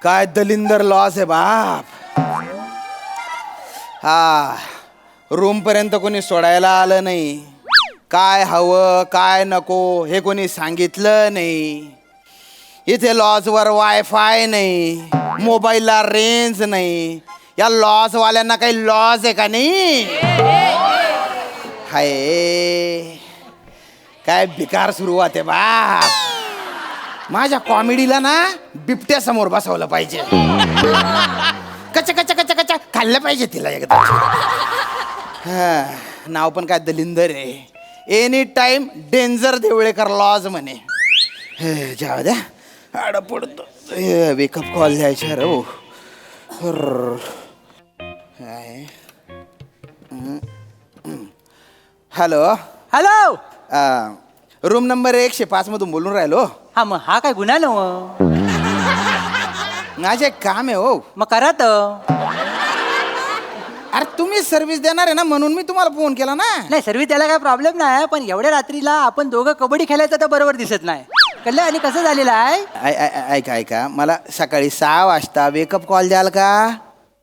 काय दलिंदर लॉस आहे बाप. हा रूम पर्यंत कोणी सोडायला आलं नाही. काय हवं काय नको हे कोणी सांगितलं नाही. इथे लॉजवर वायफाय नाही, मोबाईलला रेंज नाही. या लॉजवाल्यांना काही लॉज आहे का नाही? हाय काय बेकार सुरुवात आहे बाप. माझ्या कॉमेडीला ना बिबट्या समोर बसवलं पाहिजे. कच कच कच कच खाल्लं पाहिजे तिला एकदा. हा नाव पण काय दलिंदर आहे. Any time danger Devlekar lodge म्हणे. जाऊ द्या आड पडतो. वेकअप कॉल द्यायचा रे. Hello hello. रूम नंबर 105 मधून बोलून राहिलो. हा मग हा काय गुन्हा न माझे एक काम आहे हो. मग करा तर. अरे तुम्ही सर्व्हिस देणार आहे ना म्हणून मी तुम्हाला फोन केला ना. नाही सर्व्हिस द्यायला काय प्रॉब्लेम नाही, पण एवढ्या रात्रीला आपण दोघं कबड्डी खेळायचं तर बरोबर दिसत नाही. कळलं. आणि कसं झालेलं आहे ऐका ऐका मला सकाळी 6 वाजता वेकअप कॉल द्याल का?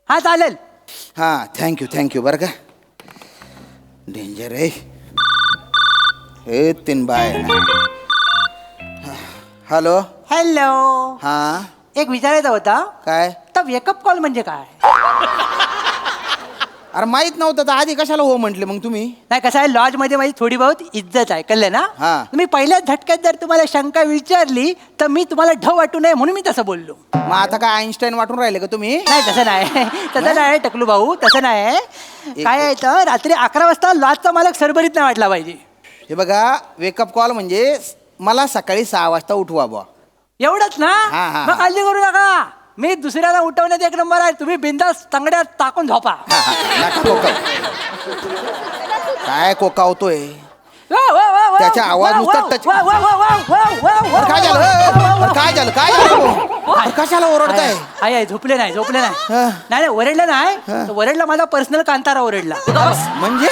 हा चालेल. हां थँक्यू बरं का. डेंजर आहे हे 3 बाय. Hello hello. हां एक विचारायचा होता. काय? तर वेकअप कॉल म्हणजे काय? अरे माहित नव्हतं तर आधी कशाला हो म्हटले मग तुम्ही? नाही कसं आहे, लॉज मध्ये माझी थोडी बहुत इज्जत आहे. कळलं ना. हा. तुम्ही पहिल्याच झटक्यात जर तुम्हाला शंका विचारली तर मी तुम्हाला ढ वाटू नये म्हणून मी तसं बोललो. मग आता काय आईन्स्टाईन वाटून राहिले का तुम्ही? नाही तसं नाही. तसं नाही टकलू भाऊ, तसं नाही. काय आहे तर रात्री 11 वाजता लॉजचा मालक सरभरीत नाही वाटला पाहिजे. हे बघा वेकअप कॉल म्हणजे मला सकाळी 6 वाजता उठवा बुवा. एवढंच ना. हा, हा. मग काळजी करू नका. मी दुसऱ्याला उठवण्यात 1 नंबर आहे. तुम्ही बिंदास तांगड्यात टाकून झोपा. नका कोकाव. काय कोकावतोय? त्याचा आवाज नुसता टच. काय झालं काय झालं काय झालं? कशाला ओरडताय? आहे झोपले नाही हा. नाही ओरडलं नाही. ओरडला माझा पर्सनल कांतारा ओरडला. म्हणजे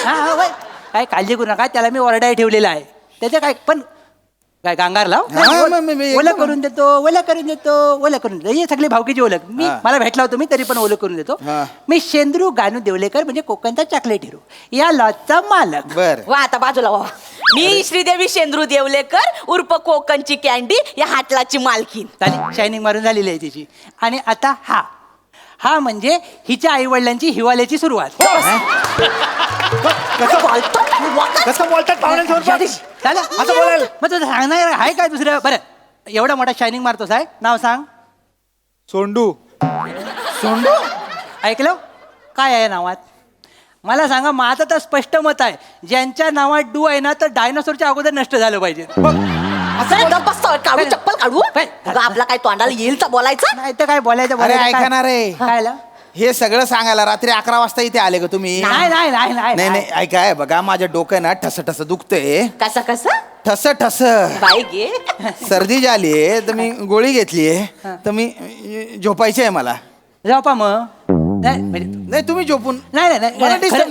काय काळजी करू नका. त्याला मी ओरडाय ठेवलेला आहे. त्याचे काय पण काय गांगार लाव. ओलं करून देतो ओलं करून देतो ही सगळी भावकीची ओळख. मी मला भेटला होतो मी तरी पण ओलं करून देतो. मी शेंद्रू गानू देवलेकर म्हणजे कोकणचा चॉकलेट हिरो या लॉजचा मालक. बर वा आता बाजूला वा. मी श्रीदेवी शेंद्रू देवलेकर उर्फ कोकणची कॅन्डी या हाटलाची मालकीन. झाली शायनिंग मारून झालेली आहे तिची. आणि आता हा म्हणजे हिच्या आई वडिलांची हिवाळ्याची सुरुवात. कसं बोलतात पाहुण्यांसमोर? झालं असं बोलायला. मग तुझं सांगणार आहे काय दुसरं? बरं एवढा मोठा शायनिंग मारतोस आहे. नाव सांग. सोंडू. सोंडू. ऐकलं काय आहे नावात? मला सांगा. माझं तर स्पष्ट मत आहे ज्यांच्या नावात डू आहे ना तर डायनासोरच्या अगोदर नष्ट झालं पाहिजे. काढू चप्पल काढू. आपला काय तोंडाला येईल तर बोलायचं नाही तर काय बोलायचं. अरे ऐकणार आहे काय हे सगळं सांगायला रात्री 11 वाजता इथे आले का तुम्ही? नाही ऐकाय बघा माझ्या डोकं ना ठस दुखतंय. कसं ठस बाई गे. सर्दी झाली तर मी गोळी घेतलीये तर मी झोपायची आहे मला. झोपा मग. नाही तुम्ही झोपून नाही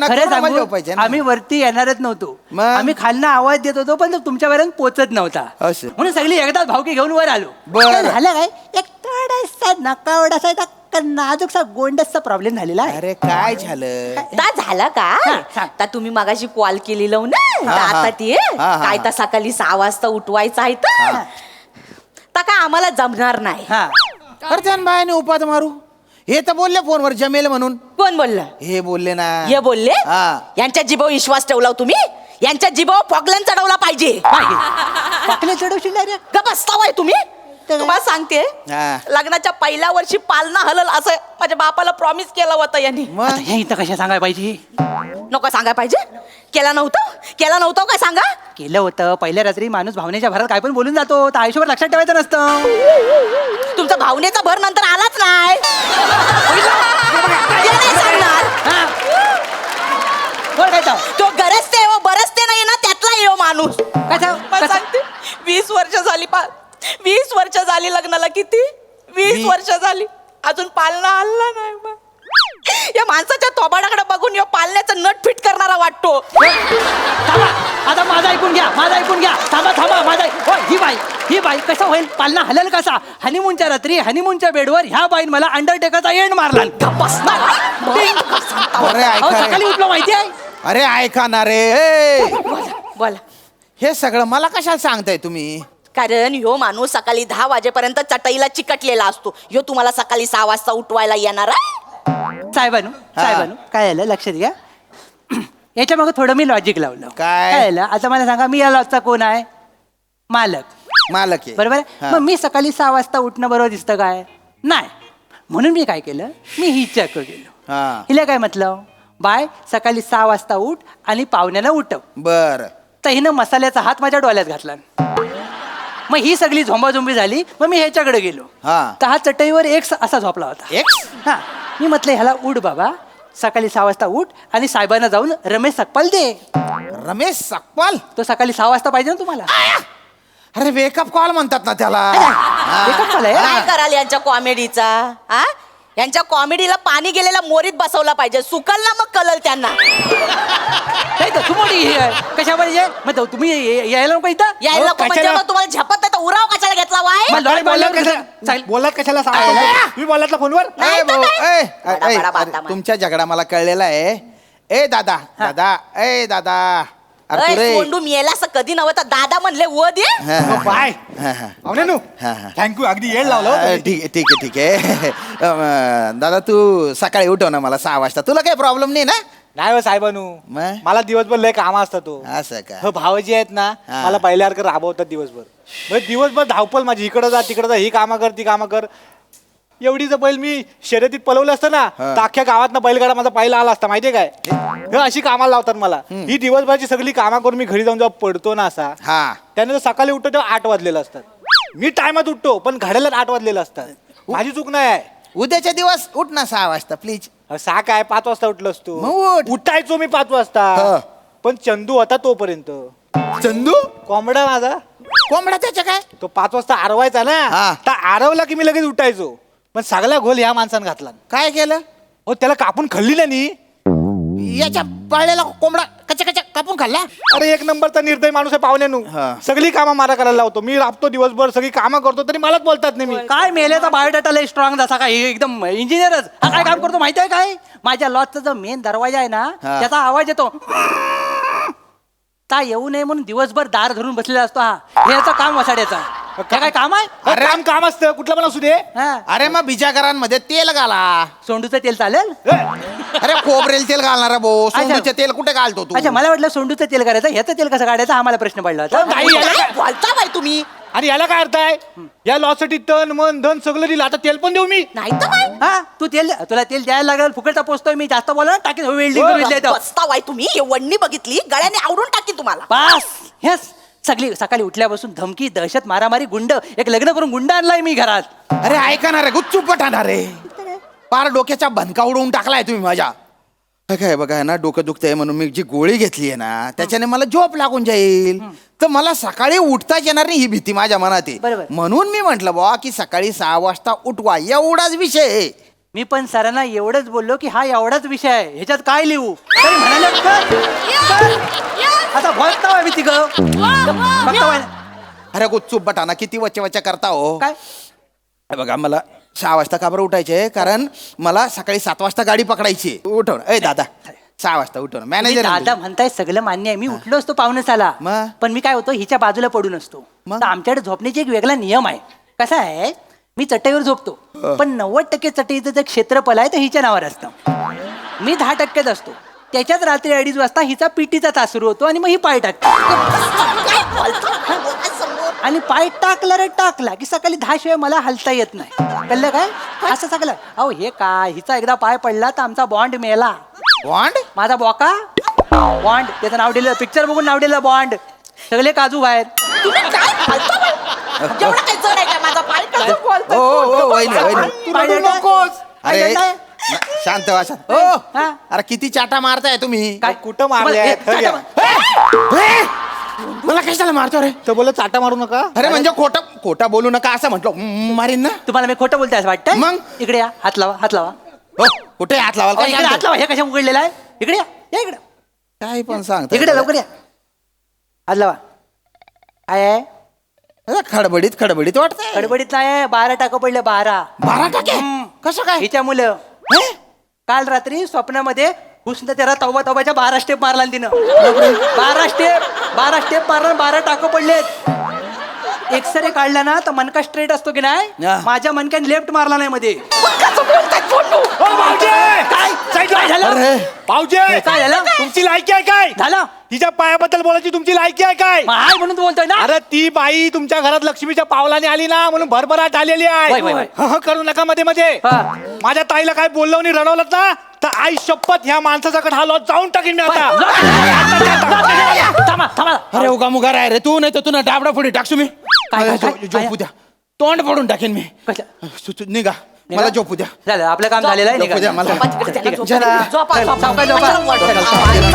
खरं झोपायचे. आम्ही वरती येणारच नव्हतो. मग? आम्ही खालनं आवाज देत होतो पण तो तुमच्यापर्यंत पोहोचत नव्हता. असं. म्हणून सगळी एकदाच भावकी घेऊन वर आलो. बरं. काय झालं काय एक थोडासा नकावडासा नाजूकसा गोंडसचा प्रॉब्लेम झालेला आहे. अरे काय झालं? झालं का? आता तुम्ही मगाशी कॉल केली लावू ना आता ती काय तर सकाळी 6 वाजता उठवायचं आहे तर काय आम्हाला जमणार नाही. अरे त्या बायाने उपात मारू हे तर बोलले फोनवर जमेल म्हणून. कोण बोललं? हे बोलले ना. हे बोलले? हा. यांच्या जिभावर विश्वास ठेवला तुम्ही? यांच्या जिभावर फॉकलन चढवला पाहिजे. पाकले चढवशील रे. गप बसतावाय तुम्ही. तुम्हाला सांगते हा. लग्नाच्या पहिल्या वर्षी पालना हलल असं माझ्या बापाला प्रॉमिस केला होता यांनी. मग हे इथं कशा सांगायला पाहिजे? नको सांगाय पाहिजे. केला नव्हतं काय सांगा. केलं होतं. पहिल्या रात्री माणूस भावनेच्या भरात काय पण बोलून जातो तर आयुष्यभर लक्षात ठेवायचं नसतं. तुमचा भावनेचा भर नंतर आलाच नाही. ते नाही सांगणार. बोल काय तर. तो गरजते हो बरसते नाही ना त्यातला येऊ माणूस. कसं सांगते 20 वर्ष झाली 20 वर्ष झाली लग्नाला. किती 20 वर्ष झाली अजून पालना हल्ला नाही. मग या माणसाच्या थोबाडाकडे बघून यो पालण्याचं नट फिट करणारा वाटतो. आता माझा ऐकून ऐकून घ्या, माझं ऐकून घ्या. थांबा थांबा, माझा हो, ही बाई कसं होईल, पालना हलेल कसा? हनीमूनच्या रात्री हनीमूनच्या बेडवर ह्या बाईन मला अंडरटेकरचा एंड मारला. अरे ऐका रे. सकाळी उठलो माहिती आहे. अरे ऐका ना रे ए. बोला. हे सगळं मला कशाला सांगताय तुम्ही? कारण ह्यो माणूस सकाळी 10 वाजेपर्यंत चटईला चिकटलेला असतो. ह्यो तुम्हाला सकाळी 6 वाजता उठवायला येणार आहे? साहेबानू काय आलं लक्षात घ्या. याच्या मागे थोडं मी लॉजिक लावलं. काय? आलं आता मला सांगा, मी या लॉजचा कोण आहे? मालक आहे बरोबर आहे. हा. मग मी सकाळी 6 वाजता उठणं बरोबर दिसतं काय? नाही. म्हणून मी काय केलं, मी हिच्याकडे गेलो. हा. हिला काय म्हटलं, बाय सकाळी 6 वाजता उठ आणि पाहुण्याला उठव. बर. तर हिनं मसाल्याचा हात माझ्या डोळ्यात घातला. मग ही सगळी झोंबाझोंबी झाली. मग मी ह्याच्याकडे गेलो. हा. तर हा चटईवर एक असा झोपला होता. हा. मी म्हटलं ह्याला उठ बाबा, सकाळी 6 वाजता उठ आणि साहेबांना जाऊन रमेश सकपाल दे. रमेश सकपाल? तो सकाळी 6 वाजता पाहिजे ना तुम्हाला. अरे वेकअप कॉल म्हणतात ना त्याला. Wake-up call आहे? काय कराल यांच्या कॉमेडीचा? हा, यांच्या कॉमेडीला पाणी गेलेला मोरीत बसवला पाहिजे. सुकल ना मग कलल त्यांना. नाही तर तुम्ही कशा पाहिजे मग तुम्ही यायला नको इथं. यायला नको म्हणजे मग तुम्हाला झपत नाही तर उराव कशाला घेतला वाय? मग डोळे बोलल्यावर कसं चालेल? बोलत कशाला सांगतो? तुम्ही बोलत ना फोनवर. नाही तर काय? बडा बडा बाता मार. तुमच्या झगडा मला कळलेला आहे. ए दादा दादा अरे तू अय, रे. सोंडू मेला असं कधी नव्हता. दादा म्हणले व दे. हा, हा. बाय हा, हा. अवनेनू हा, हा. थँक्यू, अगदी येड लावलं हो. ठीक आहे दादा तू सकाळी उठव ना मला 6 वाजता. तुला काही प्रॉब्लेम नाही ना? नाही हो साहेबानू, मग? मला दिवसभर लय काम असतात तो. असं का? हो, भावजी आहेत ना, हा. मला पहिल्यासारखं राबवतात दिवसभर. म्हणजे दिवसभर धावपल माझी, इकडं जा तिकडं जा, ही कामं कर ती कामं कर. एवढी जर बैल मी शर्यतीत पळवलं असतं ना, हा. तर अख्ख्या गावात बैलगाडा माझा पहिला आला असता. माहितीये काय? हे अशी कामाला लावतात मला. ही दिवसभराची सगळी कामं करून मी घरी जाऊन जेव्हा पडतो ना असा, हा. त्यानंतर सकाळी उठतो तेव्हा 8 वाजलेलं असतात. मी टायमात उठतो पण घड्याला 8 वाजलेलं असतात. माझी चूक नाही आहे. उद्याच्या दिवस उठ ना 6 वाजता प्लीज. सहा काय 5 वाजता उठलो असतो. मग उठ. उठायचो मी 5 वाजता. हा. पण चंदू होता तोपर्यंत. चंदू कोंबडा माझा कोंबडा त्याच्या काय? तो 5 वाजता आरवायचा ना, हा. तर आरवला की मी लगेच उठायचो. पण सगळा घोल ह्या माणसानं घातला. काय केलं? हो, त्याला कापून खाल्ली ना नी. याच्या पाळलेला कोंबडा कचा कापून खाल्ला? अरे एक नंबरचा निर्दय माणूस आहे पाहुण्यानू. हा. सगळी कामं मला करायला लावतो. मी राबतो दिवसभर, सगळी कामं करतो, तरी मलाच बोलतात नाही. मी काय मेल्याचा बायोडाटा लय स्ट्रॉंग जसा काय एकदम इंजिनियरच. हा काय काम करतो माहिती आहे काय? माझ्या लॉजचा जो मेन दरवाजा आहे ना, हा. त्याचा आवाज येतो. ता येऊ नये म्हणून दिवसभर दार धरून बसलेला असतो हा. हे याचं काम वसाड्याचा. काय काम आहे? अरे काम असतं कुठलं पण असू दे. हा. अरे मग बिजागरांमध्ये तेल घाला. सोंडूचं तेल चालेल? अरे खोबरेल तेल घालणार भाऊ. सोंडूचे तेल कुठे घालतो तू? अच्छा, मला वाटलं सोंडूचं तेल करायचं, ह्याचं तेल कसं काढायचं हा मला प्रश्न पडला होता. नाही, याला काय काय- बोलता बाई तुम्ही? आणि याला काय अर्थ आहे? या लॉसाठी तन मन धन सगळं दिलं, आता तेल पण देऊ मी? नाही तर काय? हा, तुला तेल द्यायला लागेल, फुकटचा पोचतोय मी. जास्त बोला ना, टाकीन वेल्डिंग. बसता वाय तुम्ही. हे वडणी बघितली, गळ्याने आवडून टाकी तुम्हाला. बस हेच सगळी सकाळी उठल्यापासून धमकी, दहशत, मारामारी, गुंड. एक लग्न करून गुंड आणलाय मी घरात. अरे ऐका ना रे, गुच्चूप ठाणार रे. पार डोक्याचा भनका उडवून टाकलाय तुम्ही माझ्या. काय बघा ना, डोकं दुखतंय म्हणून मी जी गोळी घेतली आहे ना, त्याच्याने मला झोप लागून जाईल. तर मला सकाळी उठताच येणार नाही ही भीती माझ्या मनात आहे. बरोबर. म्हणून मी म्हंटल बुवा की सकाळी 6 वाजता उठवा, एवढाच विषय आहे. मी पण सरांना एवढंच बोललो की हा एवढाच विषय आहे, ह्याच्यात काय लिहू? तरी म्हणाले कर. आता बोलता मी तिघ अरे गुच्चूप बटाना किती वच्चे वच्चे करता हो. काय हे बघा मला 6 वाजता का बरं उठायचे? कारण मला सकाळी 7 वाजता गाडी पकडायची. उठव ए दादा, 6 वाजता उठव. तुम्ही मॅनेजर दादा म्हणताय सगळं मान्य आहे. मी उठलो असतो पाहुणेसाला, मग? पण मी काय होतो हिच्या बाजूला पडून असतो. मग? तर आमच्याकडे झोपण्याची एक वेगळा नियम आहे. कसा आहे, मी चटईवर झोपतो, पण 90% चटईचं जे क्षेत्रफळ आहे ते हिच्या नावावर असतं. मी 10%च असतो. त्याच्यात रात्री 2:30 वाजता हिचा पिटीचा तास सुरू होतो आणि मग ही पाय टाकते. काय बोलता? समोर. आणि पाय टाकला रे टाकला की सकाळी 10 शिवाय मला हलता येत नाही. कळलं काय? असं सगळं. अहो हे काय, हिचा एकदा पाय पडला तर आमचा बॉन्ड मेला. बॉन्ड? माझा बॉका बॉन्ड, त्याचं नाव दिलं, पिक्चर बघून नाव दिलं बॉन्ड. सगळे काजू बाहेर. तुम्ही काय बोलता बाई? एवढं काय जड आहे का माझा पाय? कसं बोलता? ओ वहिनी वहिनी. पाय रडू टाक. नकोस. अरे काय करताय? शांत व्हा शांत. ओ हा? अरे किती चाटा मारताय तुम्ही? काय कुठं मारले हे, आहेत? हं, घ्या. ए! मला कशाला मारतो रे? तर बोल चाटा मारू नका. अरे म्हणजे खोटा बोलू नका असं म्हटलं, मारीन ना. तुम्हाला मी खोटं बोलते असं वाटतं? मग? इकडे या, हात लावा, हात लावा. हो, कुठे हात लावाल? अहो, काय इकडे हात सांगतो? लावा. हे कशा उघडलेला आहे? इकडे या, या इकडे. काय पण सांगतो. इकडे लवकर या. हात लावा. काय आहे? खडबडीत वाटतंय. गडबडीत नाही, 12 टाकं पडले, 12. 12 टाके कसं काय? हिच्या मुलं हे? काल रात्री स्वप्नामध्ये हुसन त्याला तौबाच्या 12 स्टेप मारला आणि तिनं. 12 स्टेप मारला, 12 टाकं पडलेत. एक्सरे काढला ना तर मनका स्ट्रेट असतो की नाही, हा. माझ्या मनक्याने लेफ्ट मारला नाही मध्ये. काय झालं? अरे. भाऊजी काय झालं? तुमची लायकी आहे काय? झालं तिच्या पायाबद्दल बोलायची तुमची लायकी आहे काय? मग हाय म्हणून तू बोलतोय ना. अरे ती बाई तुमच्या घरात लक्ष्मीच्या पावलाने आली ना म्हणून भरभराट आलेली वय, वय, वय. आहे. करू नका मध्ये मध्ये. हा. माझ्या ताईला काय बोललो नाही रडवलं ना तर आई शपथ ह्या माणसाचा हा लॉज जाऊन टाकीन मी आता. थांबा थांबा. अरे उगा मुगा राय रे तू, नाही तर तू ना डाबडा पुढे टाकसू मी. काय? झोपू द्या, तोंड फोडून टाकेन मी. कसं? निघा, मला झोपू द्या. झालं आपलं काम झालेलं आहे. झोपू द्या मला. झोपा तिकडे, त्याला ठीक आहे. झोपा. चला. झोपा, झोपा. सावकाश झोपा. चला, वर चला.